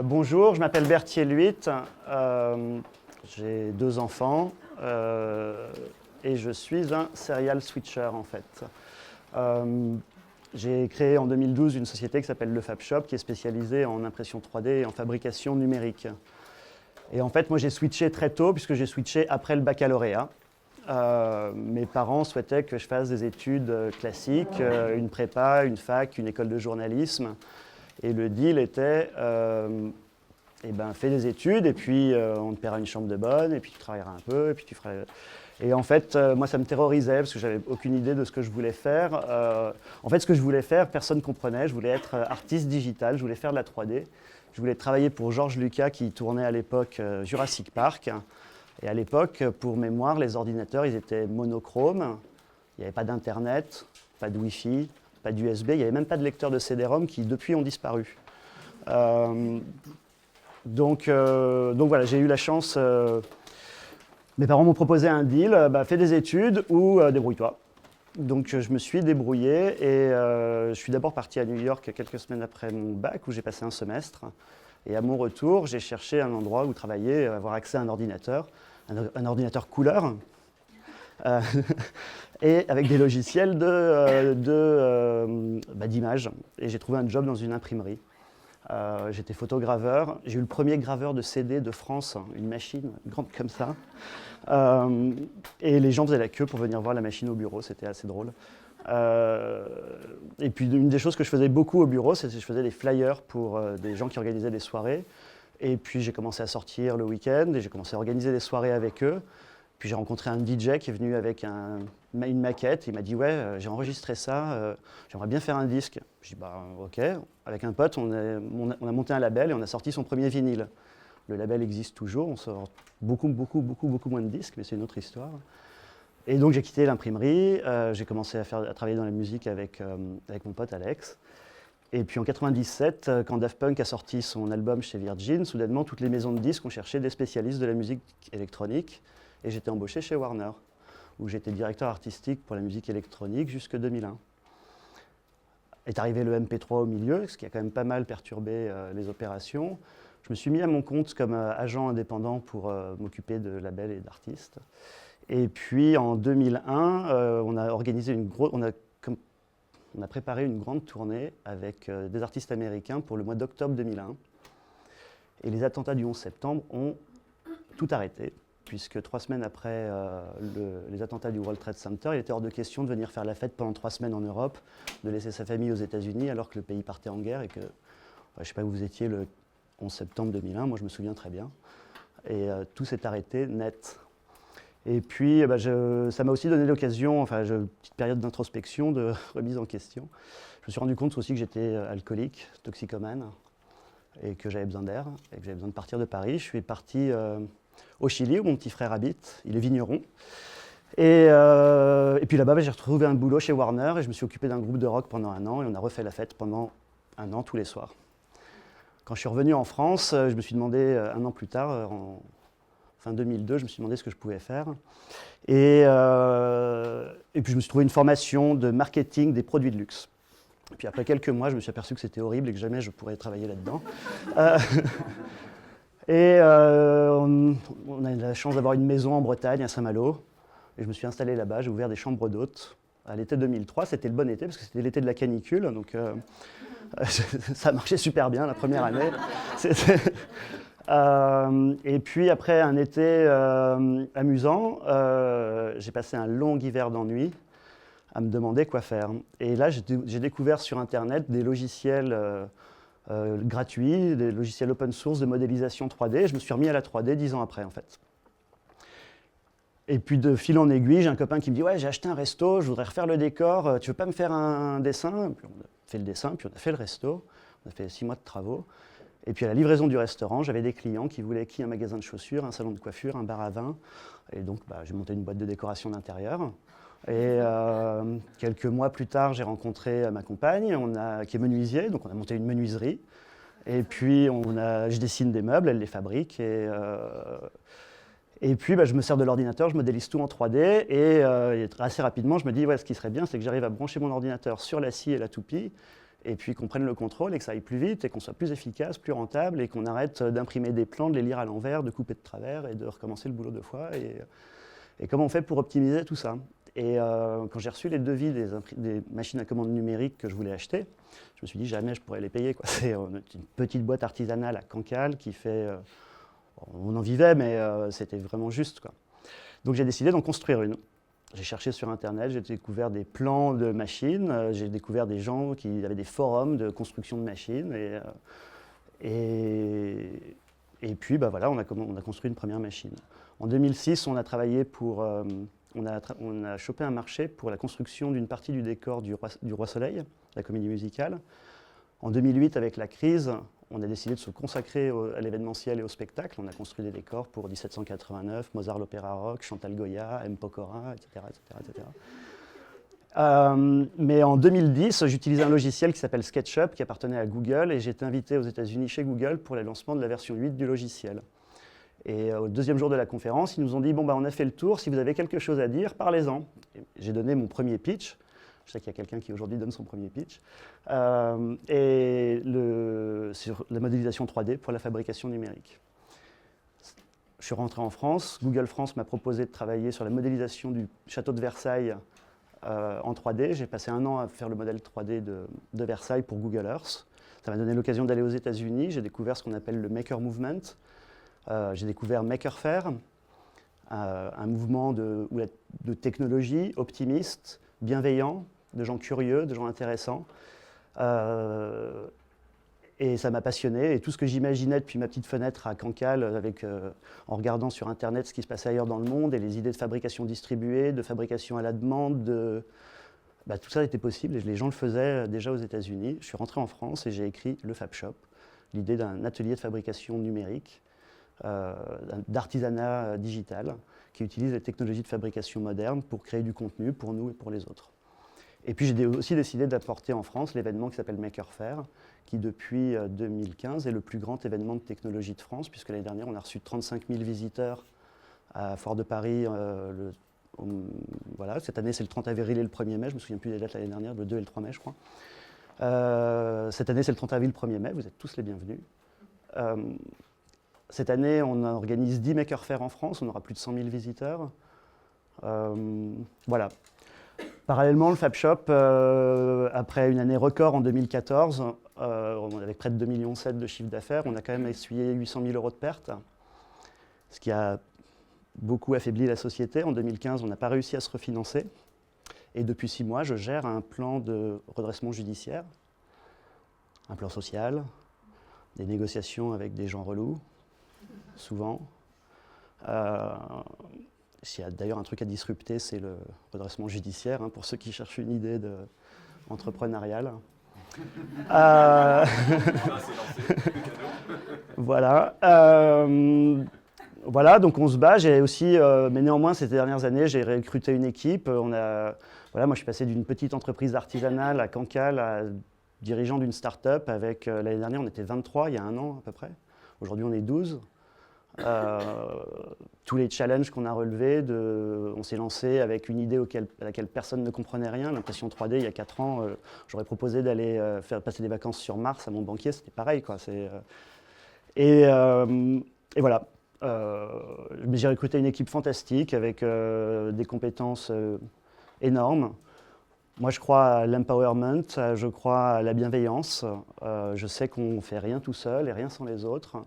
Bonjour, je m'appelle Berthier Luit, j'ai 2 enfants et je suis un serial switcher en fait. J'ai créé en 2012 une société qui s'appelle le Fab Shop qui est spécialisée en impression 3D et en fabrication numérique. Et en fait, moi j'ai switché très tôt puisque j'ai switché après le baccalauréat. Mes parents souhaitaient que je fasse des études classiques, une prépa, une fac, une école de journalisme. Et le deal était, fais des études et puis on te paiera une chambre de bonne et puis tu travailleras un peu et puis tu feras... Et en fait, moi ça me terrorisait parce que j'avais aucune idée de ce que je voulais faire. En fait, ce que je voulais faire, personne ne comprenait. Je voulais être artiste digital, je voulais faire de la 3D. Je voulais travailler pour George Lucas qui tournait à l'époque Jurassic Park. Et à l'époque, pour mémoire, les ordinateurs, ils étaient monochromes. Il n'y avait pas d'internet, pas de Wi-Fi, pas d'USB, il n'y avait même pas de lecteur de CD-ROM qui depuis ont disparu. Donc voilà, j'ai eu la chance. Mes parents m'ont proposé un deal, fais des études ou débrouille-toi. Donc je me suis débrouillé et je suis d'abord parti à New York quelques semaines après mon bac où j'ai passé un semestre. Et à mon retour, j'ai cherché un endroit où travailler, avoir accès à un ordinateur couleur. Et avec des logiciels d'image. Et j'ai trouvé un job dans une imprimerie. J'étais photograveur. J'ai eu le premier graveur de CD de France, une machine grande comme ça. Et les gens faisaient la queue pour venir voir la machine au bureau, c'était assez drôle. Et puis une des choses que je faisais beaucoup au bureau, c'est que je faisais des flyers pour des gens qui organisaient des soirées. Et puis j'ai commencé à sortir le week-end et j'ai commencé à organiser des soirées avec eux. Puis j'ai rencontré un DJ qui est venu avec une maquette. Il m'a dit ouais, j'ai enregistré ça, j'aimerais bien faire un disque. Je dis ok. Avec un pote, on a monté un label et on a sorti son premier vinyle. Le label existe toujours, on sort beaucoup moins de disques, mais c'est une autre histoire. Et donc j'ai quitté l'imprimerie, j'ai commencé à travailler dans la musique avec mon pote Alex. Et puis en 97, quand Daft Punk a sorti son album chez Virgin, soudainement toutes les maisons de disques ont cherché des spécialistes de la musique électronique. Et j'étais embauché chez Warner, où j'étais directeur artistique pour la musique électronique jusque 2001. Est arrivé le MP3 au milieu, ce qui a quand même pas mal perturbé les opérations. Je me suis mis à mon compte comme agent indépendant pour m'occuper de labels et d'artistes. Et puis en 2001, on a préparé une grande tournée avec des artistes américains pour le mois d'octobre 2001. Et les attentats du 11 septembre ont tout arrêté, puisque 3 semaines après les attentats du World Trade Center, il était hors de question de venir faire la fête pendant 3 semaines en Europe, de laisser sa famille aux États-Unis alors que le pays partait en guerre et que, je ne sais pas où vous étiez le 11 septembre 2001, moi je me souviens très bien. Et tout s'est arrêté net. Et puis ça m'a aussi donné l'occasion, une petite période d'introspection, de remise en question. Je me suis rendu compte aussi que j'étais alcoolique, toxicomane, et que j'avais besoin d'air, et que j'avais besoin de partir de Paris. Je suis parti au Chili, où mon petit frère habite, il est vigneron. Et puis là-bas, j'ai retrouvé un boulot chez Warner et je me suis occupé d'un groupe de rock pendant 1 an et on a refait la fête pendant 1 an tous les soirs. Quand je suis revenu en France, je me suis demandé 1 an plus tard, en fin 2002, je me suis demandé ce que je pouvais faire. Et puis je me suis trouvé une formation de marketing des produits de luxe. Et puis après quelques mois, je me suis aperçu que c'était horrible et que jamais je pourrais travailler là-dedans. Et on a eu la chance d'avoir une maison en Bretagne, à Saint-Malo. Et je me suis installé là-bas, j'ai ouvert des chambres d'hôtes. À l'été 2003, c'était le bon été, parce que c'était l'été de la canicule. Donc ça marchait super bien la première année. Et puis après un été amusant, j'ai passé un long hiver d'ennui à me demander quoi faire. Et là, j'ai découvert sur Internet des logiciels gratuits, des logiciels open source de modélisation 3D. Et je me suis remis à la 3D 10 ans après, en fait. Et puis de fil en aiguille, j'ai un copain qui me dit « Ouais, j'ai acheté un resto, je voudrais refaire le décor, tu veux pas me faire un dessin ?» Puis on a fait le dessin, puis on a fait le resto, on a fait 6 mois de travaux. Et puis à la livraison du restaurant, j'avais des clients qui voulaient un magasin de chaussures, un salon de coiffure, un bar à vin. Et donc j'ai monté une boîte de décoration d'intérieur. Et quelques mois plus tard, j'ai rencontré ma compagne, qui est menuisier, donc on a monté une menuiserie. Et puis je dessine des meubles, elle les fabrique. Et puis je me sers de l'ordinateur, je modélise tout en 3D. Et assez rapidement, je me dis, ouais, ce qui serait bien, c'est que j'arrive à brancher mon ordinateur sur la scie et la toupie. et puis qu'on prenne le contrôle et que ça aille plus vite et qu'on soit plus efficace, plus rentable et qu'on arrête d'imprimer des plans, de les lire à l'envers, de couper de travers et de recommencer le boulot 2 fois. Et comment on fait pour optimiser tout ça? Et quand j'ai reçu les devis des machines à commande numérique que je voulais acheter, je me suis dit jamais je pourrais les payer, quoi. C'est une petite boîte artisanale à Cancale qui fait... on en vivait, mais c'était vraiment juste, quoi. Donc j'ai décidé d'en construire une. J'ai cherché sur Internet, j'ai découvert des plans de machines, j'ai découvert des gens qui avaient des forums de construction de machines. Et puis voilà, on a construit une première machine. En 2006, on a travaillé pour... on a chopé un marché pour la construction d'une partie du décor du Roi Soleil, la comédie musicale. En 2008, avec la crise, on a décidé de se consacrer à l'événementiel et au spectacle. On a construit des décors pour 1789, Mozart l'Opéra Rock, Chantal Goya, M. Pokora, etc. etc. Mais en 2010, j'utilisais un logiciel qui s'appelle SketchUp, qui appartenait à Google, et j'ai été invité aux États-Unis chez Google pour le lancement de la version 8 du logiciel. Et au deuxième jour de la conférence, ils nous ont dit « Bon, on a fait le tour, si vous avez quelque chose à dire, parlez-en ». J'ai donné mon premier pitch. Je sais qu'il y a quelqu'un qui aujourd'hui donne son premier pitch. Sur la modélisation 3D pour la fabrication numérique. Je suis rentré en France. Google France m'a proposé de travailler sur la modélisation du château de Versailles en 3D. J'ai passé 1 an à faire le modèle 3D de Versailles pour Google Earth. Ça m'a donné l'occasion d'aller aux États-Unis. J'ai découvert ce qu'on appelle le Maker Movement. J'ai découvert Maker Faire, un mouvement de technologie optimiste, bienveillant, de gens curieux, de gens intéressants. Et ça m'a passionné. Et tout ce que j'imaginais depuis ma petite fenêtre à Cancale, en regardant sur Internet ce qui se passait ailleurs dans le monde, et les idées de fabrication distribuée, de fabrication à la demande, tout ça était possible et les gens le faisaient déjà aux États-Unis. Je suis rentré en France et j'ai écrit le Fab Shop, l'idée d'un atelier de fabrication numérique, d'artisanat digital, qui utilise les technologies de fabrication modernes pour créer du contenu pour nous et pour les autres. Et puis j'ai aussi décidé d'apporter en France l'événement qui s'appelle Maker Faire, qui depuis 2015 est le plus grand événement de technologie de France, puisque l'année dernière on a reçu 35 000 visiteurs à Foire de Paris. Voilà, cette année c'est le 30 avril et le 1er mai, je ne me souviens plus des dates l'année dernière, le 2 et le 3 mai je crois. Cette année c'est le 30 avril, 1er mai, vous êtes tous les bienvenus. Cette année on organise 10 Maker Faire en France, on aura plus de 100 000 visiteurs. Voilà. Parallèlement, le Fab Shop, après une année record en 2014, avec près de 2,7 millions de chiffre d'affaires, on a quand même essuyé 800 000 € de pertes, ce qui a beaucoup affaibli la société. En 2015, on n'a pas réussi à se refinancer. Et depuis 6 mois, je gère un plan de redressement judiciaire, un plan social, des négociations avec des gens relous, souvent. S'il y a d'ailleurs un truc à disrupter, c'est le redressement judiciaire, pour ceux qui cherchent une idée entrepreneuriale. Voilà. Voilà, donc on se bat. J'ai aussi, mais néanmoins, ces dernières années, j'ai recruté une équipe. Moi, je suis passé d'une petite entreprise artisanale à Cancale à dirigeant d'une start-up. L'année dernière, on était 23, il y a 1 an à peu près. Aujourd'hui, on est 12. Tous les challenges qu'on a relevés, on s'est lancé avec une idée à laquelle personne ne comprenait rien. L'impression 3D, il y a 4 ans, j'aurais proposé d'aller passer des vacances sur Mars à mon banquier, c'était pareil, quoi. Et voilà. J'ai recruté une équipe fantastique avec des compétences énormes. Moi, je crois à l'empowerment, je crois à la bienveillance. Je sais qu'on ne fait rien tout seul et rien sans les autres.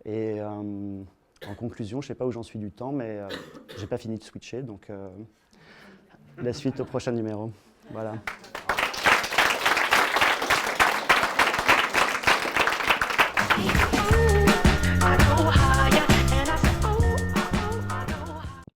Et en conclusion, je ne sais pas où j'en suis du temps, mais je n'ai pas fini de switcher, donc la suite au prochain numéro. Voilà.